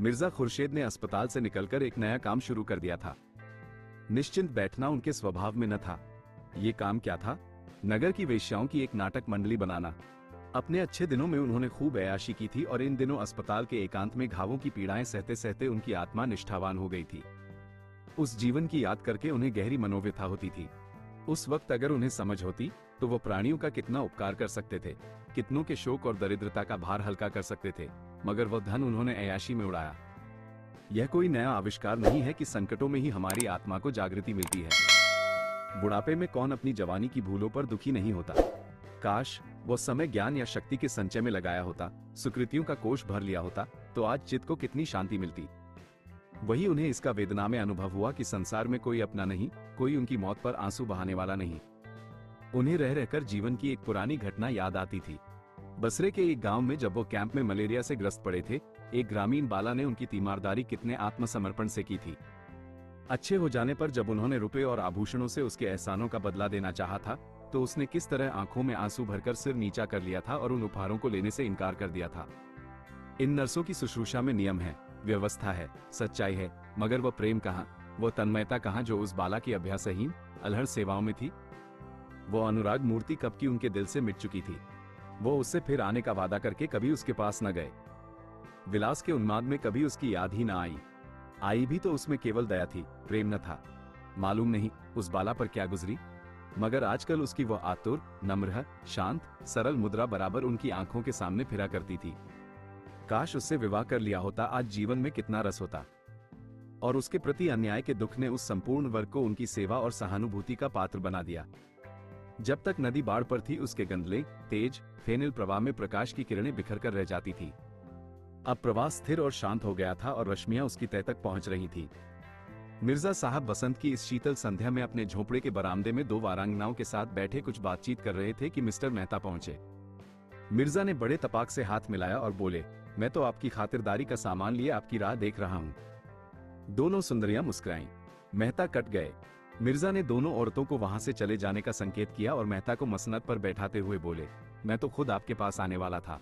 मिर्जा खुर्शीद ने अस्पताल से निकलकर एक नया काम शुरू कर दिया था। निश्चिंत बैठना उनके स्वभाव में न था। ये काम क्या था? नगर की वेश्याओं की एक नाटक मंडली बनाना। अपने अच्छे दिनों में उन्होंने खूब ऐयाशी की थी और इन दिनों अस्पताल के एकांत में घावों की पीड़ाएं सहते सहते उनकी आत्मा निष्ठावान हो गई थी। उस जीवन की याद करके उन्हें गहरी मनोव्यथा होती थी। उस वक्त अगर उन्हें समझ होती तो वो प्राणियों का कितना उपकार कर सकते थे, कितनों के शोक और दरिद्रता का भार हल्का कर सकते थे, मगर वह धन उन्होंने ऐयाशी में उड़ाया। यह कोई नया आविष्कार नहीं है कि संकटों में ही हमारी आत्मा को जागृति मिलती है। बुढ़ापे में कौन अपनी जवानी की भूलों पर दुखी नहीं होता। काश वो समय ज्ञान या शक्ति के संचय में लगाया होता, सुकृतियों का कोष भर लिया होता, तो आज चित्त को कितनी शांति मिलती। वही उन्हें इसका वेदना में अनुभव हुआ कि संसार में कोई अपना नहीं, कोई उनकी मौत पर आंसू बहाने वाला नहीं। उन्हें रह रहकर जीवन की एक पुरानी घटना याद आती थी। बसरे के एक गांव में जब वो कैंप में मलेरिया से ग्रस्त पड़े थे, एक ग्रामीण बाला ने उनकी तीमारदारी कितने आत्मसमर्पण से की थी। अच्छे हो जाने पर जब उन्होंने रुपए और आभूषणों से उसके एहसानों का बदला देना चाहा था, तो उसने किस तरह आंखों में आंसू भरकर सिर नीचा कर लिया था और उन उपहारों को लेने से इनकार कर दिया था। इन नर्सों की शुश्रूषा में नियम है, व्यवस्था है, सच्चाई है, मगर वो प्रेम कहाँ, वो तन्मयता कहाँ जो उस बाला की अभ्यासहीन अलहड़ सेवाओं में थी। वो अनुराग मूर्ति कब की उनके दिल से मिट चुकी थी। वो उससे फिर आने का वादा करके कभी उसके पास न गए। विलास के उन्माद में कभी उसकी याद ही न आई भी तो उसमें केवल दया थी, प्रेम न था। मालूम नहीं उस बाला पर क्या गुजरी, मगर आजकल उसकी वो आतुर, नम्र, शांत, सरल मुद्रा बराबर उनकी आंखों के सामने फिरा करती थी। काश उससे विवाह कर लिया होता, आज जीवन में कितना रस होता। और उसके प्रति अन्याय के दुख ने उस संपूर्ण वर्ग को उनकी सेवा और सहानुभूति का पात्र बना दिया। जब तक नदी बाढ़ पर थी, उसके गंदले, तेज, फेनिल प्रवाह में प्रकाश की किरणें बिखर कर रह जाती थी। अब प्रवाह स्थिर और शांत हो गया था और रश्मियां उसकी तह तक पहुंच रही थी। मिर्जा साहब बसंत की इस शीतल संध्या में अपने झोंपड़े के बरामदे में दो वारांगनाओं के साथ बैठे कुछ बातचीत कर रहे थे कि मिस्टर मेहता पहुंचे। मिर्जा ने बड़े तपाक से हाथ मिलाया और बोले, मैं तो आपकी खातिरदारी का सामान लिए आपकी राह देख रहा हूं। दोनों सुंदरियां मुस्कुराईं। मेहता कट गए। मिर्जा ने दोनों औरतों को वहां से चले जाने का संकेत किया और मेहता को मसनद पर बैठाते हुए बोले, मैं तो खुद आपके पास आने वाला था।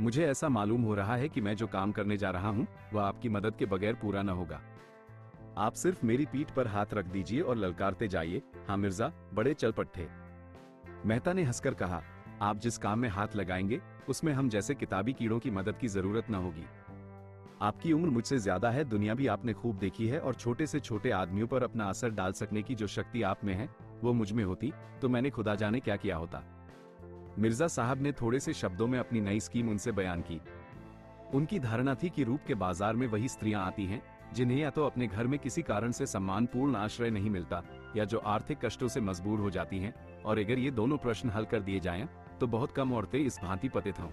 मुझे ऐसा मालूम हो रहा है कि मैं जो काम करने जा रहा हूं वह आपकी मदद के बगैर पूरा न होगा। आप सिर्फ मेरी पीठ पर हाथ रख दीजिए और ललकारते जाइए, हाँ मिर्जा, बड़े चलपट्टे। मेहता ने हंसकर कहा, आप जिस काम में हाथ लगाएंगे उसमें हम जैसे किताबी कीड़ों की मदद की जरूरत न होगी। आपकी उम्र मुझसे ज्यादा है, दुनिया भी आपने खूब देखी है, और छोटे से छोटे आदमियों पर अपना असर डाल सकने की जो शक्ति आप में है वो मुझ में होती तो मैंने खुदा जाने क्या किया होता। मिर्जा साहब ने थोड़े से शब्दों में अपनी नई स्कीम उनसे बयान की। उनकी धारणा थी कि रूप के बाजार में वही स्त्रियां आती हैं जिन्हें या तो अपने घर में किसी कारण से सम्मानपूर्ण आश्रय नहीं मिलता, या जो आर्थिक कष्टों से मजबूर हो जाती हैं, और अगर ये दोनों प्रश्न हल कर दिए जाएं तो बहुत कम औरतें इस भांति पतित हों।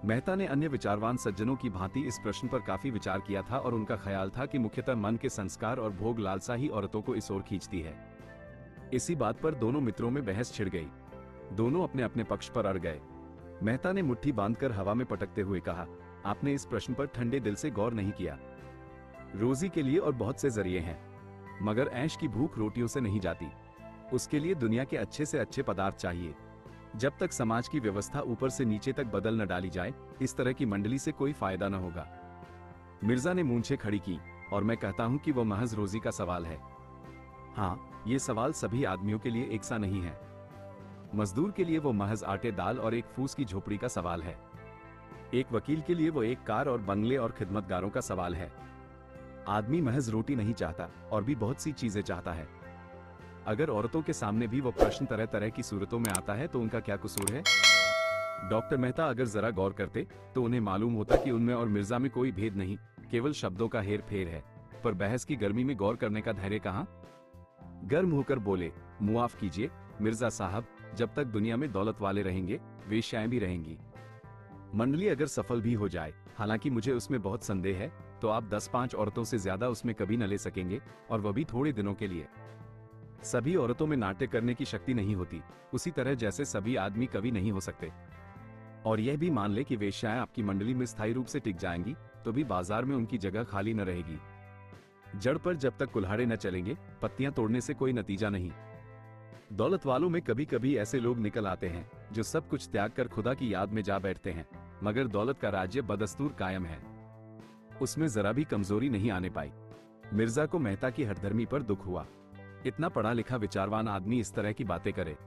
मेहता ने अन्य विचारवान सज्जनों की भांति इस प्रश्न पर काफी विचार किया था और उनका ख्याल था कि मुख्यतः मन के संस्कार और भोग लालसा ही औरतों को इस ओर खींचती है। इसी बात पर दोनों मित्रों में बहस छिड़ गई। दोनों अपने अपने पक्ष पर अड़ गए। मेहता ने मुट्ठी बांधकर हवा में पटकते हुए कहा, आपने इस प्रश्न पर ठंडे दिल से गौर नहीं किया। रोजी के लिए और बहुत से जरिए हैं, मगर ऐश की भूख रोटियों से नहीं जाती। उसके लिए दुनिया के अच्छे से अच्छे पदार्थ चाहिए। जब तक समाज की व्यवस्था ऊपर से नीचे तक बदल न डाली जाए, इस तरह की मंडली से कोई फायदा न होगा। मिर्जा ने मूंछें खड़ी की, और मैं कहता हूं कि वो महज रोजी का सवाल है। हाँ, ये सवाल सभी आदमियों के लिए एक सा नहीं है। मजदूर के लिए वो महज आटे दाल और एक फूस की झोपड़ी का सवाल है। एक वकील के लिए वो एक कार और बंगले और खिदमतगारों का सवाल है। आदमी महज रोटी नहीं चाहता, और भी बहुत सी चीजें चाहता है। अगर औरतों के सामने भी वो प्रश्न तरह तरह की सूरतों में आता है तो उनका क्या कसूर है? डॉक्टर मेहता अगर जरा गौर करते तो उन्हें मालूम होता कि उनमें और मिर्जा में कोई भेद नहीं, केवल शब्दों का हेर फेर है। पर बहस की गर्मी में गौर करने का धैर्य कहाँ? गर्म होकर बोले, मुआफ कीजिए मिर्जा साहब, जब तक दुनिया में दौलत वाले रहेंगे वेश्याएं भी रहेंगी। मंडली अगर सफल भी हो जाए, हालांकि मुझे उसमें बहुत संदेह है, तो आप 10-5 औरतों से ज्यादा उसमें कभी न ले सकेंगे, और वह भी थोड़े दिनों के लिए। सभी औरतों में नाट्य करने की शक्ति नहीं होती, उसी तरह जैसे सभी आदमी कवि नहीं हो सकते। और यह भी मान ले कि वेश्याएं आपकी मंडली में स्थायी रूप से टिक जाएंगी, तो भी बाजार में उनकी जगह खाली न रहेगी। जड़ पर जब तक कुल्हाड़े न चलेंगे, पत्तियां तोड़ने से कोई नतीजा नहीं। दौलत वालों में कभी कभी ऐसे लोग निकल आते हैं जो सब कुछ त्याग कर खुदा की याद में जा बैठते हैं, मगर दौलत का राज्य बदस्तूर कायम है। उसमें जरा भी कमजोरी नहीं आने पाई। मिर्जा को मेहता की हठधर्मी पर दुख हुआ। इतना पढ़ा लिखा विचारवान आदमी इस तरह की बातें करे,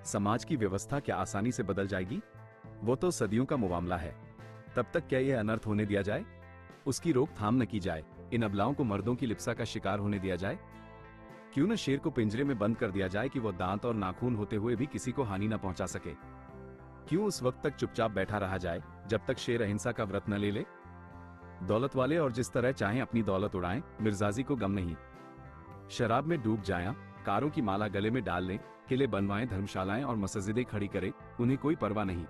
समाज की व्यवस्था क्या आसानी से बदल जाएगी? वो तो सदियों का मुआमला है, तब तक क्या यह अनर्थ होने दिया जाए? उसकी रोकथाम न की जाए, इन अबलाओं को मर्दों की लिप्सा का शिकार होने दिया जाए? क्यों न शेर को पिंजरे में बंद कर दिया जाए कि वो दांत और नाखून होते हुए भी किसी को हानि न पहुंचा सके? क्यों उस वक्त तक चुपचाप बैठा रहा जाए जब तक शेर अहिंसा का व्रत न ले ले? दौलत वाले और जिस तरह चाहें अपनी दौलत उड़ाएं, मिर्जाजी को गम नहीं। शराब में डूब जाएं, कारों की माला गले में डाल लें, किले बनवाएं, धर्मशालाएं और मस्जिदें खड़ी करें, उन्हें कोई परवाह नहीं।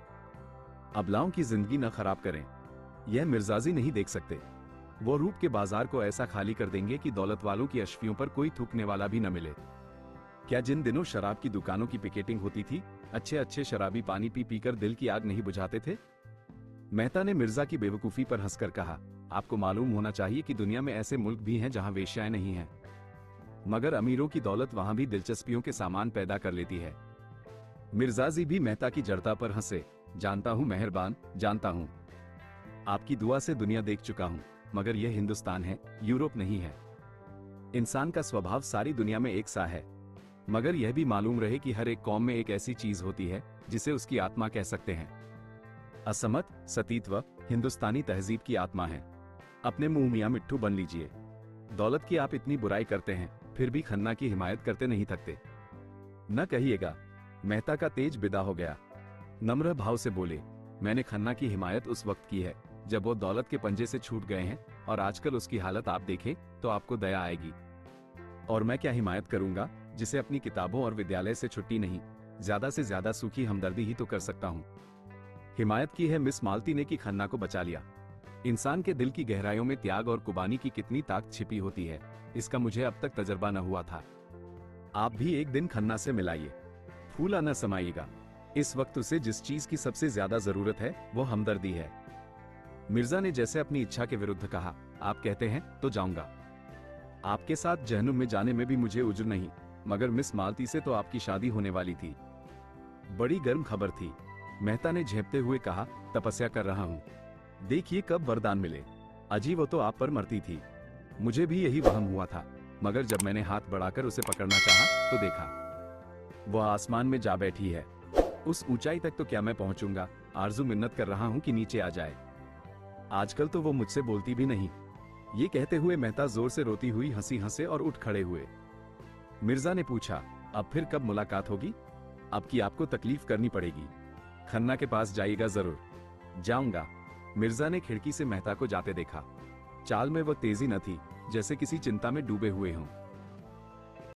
अबलाओं की जिंदगी न खराब करें, यह मिर्जाजी नहीं देख सकते। वो रूप के बाजार को ऐसा खाली कर देंगे कि दौलत वालों की अशफियों पर कोई थूकने वाला भी न मिले। क्या जिन दिनों शराब की दुकानों की पिकेटिंग होती थी, अच्छे अच्छे शराबी पानी पी पीकर दिल की आग नहीं बुझाते थे? मेहता ने मिर्जा की बेवकूफी पर हंसकर कहा, आपको मालूम होना चाहिए कि दुनिया में ऐसे मुल्क भी हैं जहां वेश्याएं नहीं हैं, मगर अमीरों की दौलत वहां भी दिलचस्पियों के सामान पैदा कर लेती है। मिर्जाजी भी मेहता की जड़ता पर हंसे। जानता हूं मेहरबान, जानता हूं। आपकी दुआ से दुनिया देख चुका हूं, मगर यह हिंदुस्तान है, यूरोप नहीं है। इंसान का स्वभाव सारी दुनिया में एक सा है, मगर यह भी मालूम रहे कि हर एक कौम में एक ऐसी चीज होती है जिसे उसकी आत्मा कह सकते हैं। असमत, सतीत्व हिंदुस्तानी तहजीब की आत्मा है। अपने मुंह मियां मिट्ठू बन लीजिए। दौलत की आप इतनी बुराई करते हैं, फिर भी खन्ना की हिमायत करते नहीं थकते। न कहिएगा। मेहता का तेज बिदा हो गया। नम्र भाव से बोले, मैंने खन्ना की हिमायत उस वक्त की है जब वो दौलत के पंजे से छूट गए हैं, और आजकल उसकी हालत आप देखें तो आपको दया आएगी। और मैं क्या हिमायत करूंगा, जिसे अपनी किताबों और विद्यालय से छुट्टी नहीं, ज्यादा से ज्यादा सूखी हमदर्दी ही तो कर सकता हूं। हिमायत की है मिस मालती ने कि खन्ना को बचा लिया। इंसान के दिल की गहराइयों में त्याग और कुर्बानी की कितनी ताकत छिपी होती है, इसका मुझे अब तक तजर्बा न हुआ था। आप भी एक दिन खन्ना से मिलाइए, फूला न समाइएगा। इस वक्त उसे जिस चीज की सबसे ज्यादा जरूरत है वो हमदर्दी है। मिर्जा ने जैसे अपनी इच्छा के विरुद्ध कहा, आप कहते हैं तो जाऊंगा। आपके साथ जहन्नुम में जाने में भी मुझे उज्र नहीं, मगर मिस मालती से तो आपकी शादी होने वाली थी। बड़ी गर्म खबर थी। मेहता ने झेपते हुए कहा, तपस्या कर रहा हूं, देखिए कब वरदान मिले। अजी वो तो आप पर मरती थी, मुझे भी यही वहम हुआ था, मगर जब मैंने हाथ बढ़ाकर उसे पकड़ना चाहा तो देखा वह आसमान में जा बैठी है। उस ऊंचाई तक तो क्या मैं पहुंचूंगा, आरजू मिन्नत कर रहा हूं कि नीचे आ जाए। आजकल तो वो मुझसे बोलती भी नहीं। ये कहते हुए मेहता जोर से रोती हुई हंसी हंसे और उठ खड़े हुए। मिर्जा ने पूछा, अब फिर कब मुलाकात होगी? अब की आपको तकलीफ करनी पड़ेगी। खन्ना के पास जाइएगा जरूर। जाऊंगा। मिर्जा ने खिड़की से मेहता को जाते देखा। चाल में वह तेजी न थी, जैसे किसी चिंता में डूबे हुए हों।